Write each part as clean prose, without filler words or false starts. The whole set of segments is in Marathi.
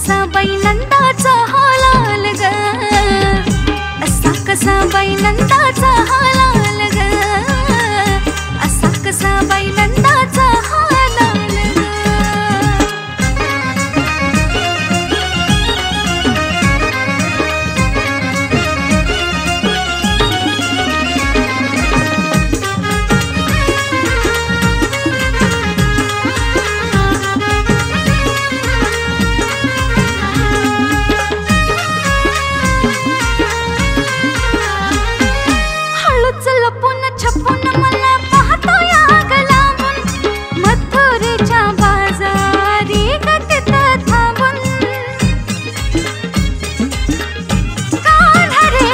कसा बाई नंदाचा हा लाल ग, असा कसा बाई नंदाचा हा लाल ग, असा कसा बाई नंदाचा हा लाल ग. लपून छपून मला पाहतो या गलावून, मथुरेच्या बाजारी गतीत थांबून. कान्हा रे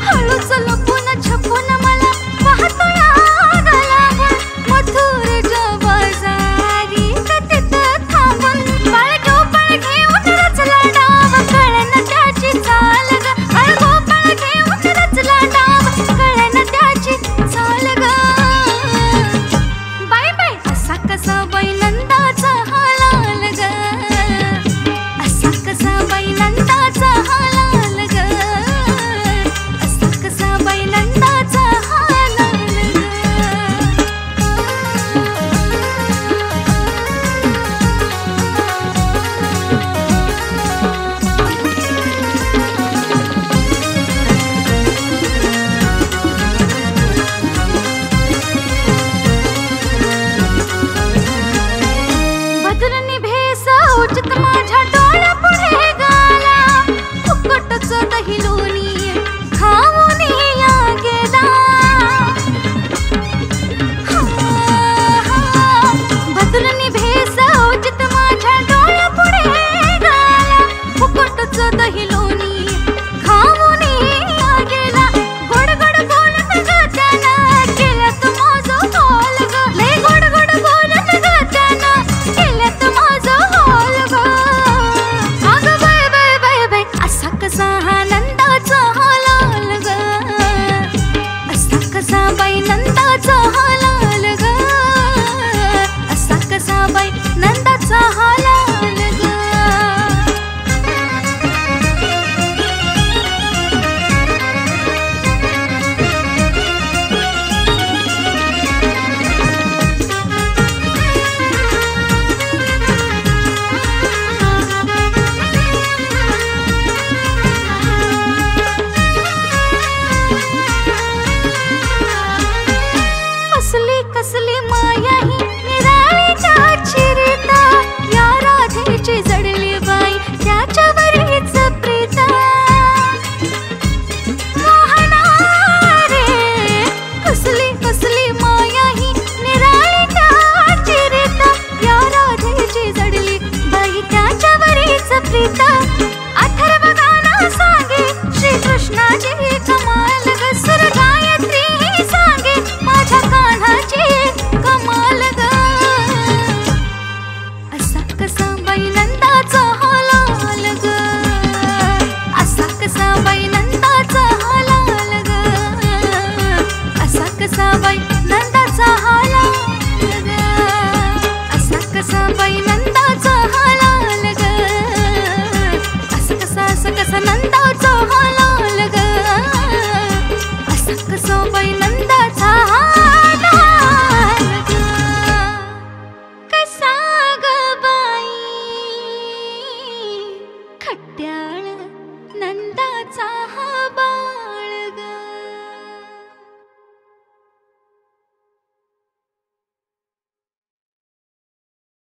हळूच लपून छपून मला पाहतो या गलावून, मथुरेच्या बाजारी गतीत थांबून. बाळगो पळ घेऊन रचला डाव, कळन त्याची चाल ग, बाळगो पळ घेऊन रचला डाव, कळन चाल ग. बाई बाई असा कसा बाई नंदाचा हा लाल ग, असा कसा बाई नंदाचा हा लाल ग, असा कसा बाई नंदाचा हा लाल ग. बदलनी भेस उचित माझ्या डोळ्या पुढे गाला, फुकटच दही लोणी खाऊन या गेला. बदलनी भेस उचित माझ्या डोळ्या पुढे गाला, फुकटच दही लोणी खाऊन या गेला. गोड गोड बोलत ग त्यानं केल्यात माझं हाल ग, लय गोड गोड बोलत ग त्यानं केल्यात माझं हाल ग. अगं बाय बाय बाय बाय असा कसा हा नंदाचा हा लाल ग, असा कसा बाई नंदाचा हा लाल ग, असा कसा बाई नंदाचा हा लाल ग. कसली कसली माया ही निराळीच्या चिरीता, या राधेची जडली बाई त्याच्यावरीच प्रीता. मोहना रे कसली कसली माया ही निराळीच्या चिरीता, या राधेची जडली बाई त्याच्यावरीच प्रीता. अथर्व गाणं सांगे श्रीकृष्णाची कमाल ग, सुर गायत्री सांगे माझ्या कान्हाची कमाल ग. असा कसा बाई नंदाचा हा लाल ग, असा कसा बाई नंदाचा हा लाल ग, असा कसा बाई नंदाचा हा लाल ग, असा कसा बाई नंदाचा हा लाल ग, असं कसा नंदाचा हा लाल ग, असं कसं बाई नंदाचा हा लाल ग. कसा ग बाई खट्याळ नंदाचा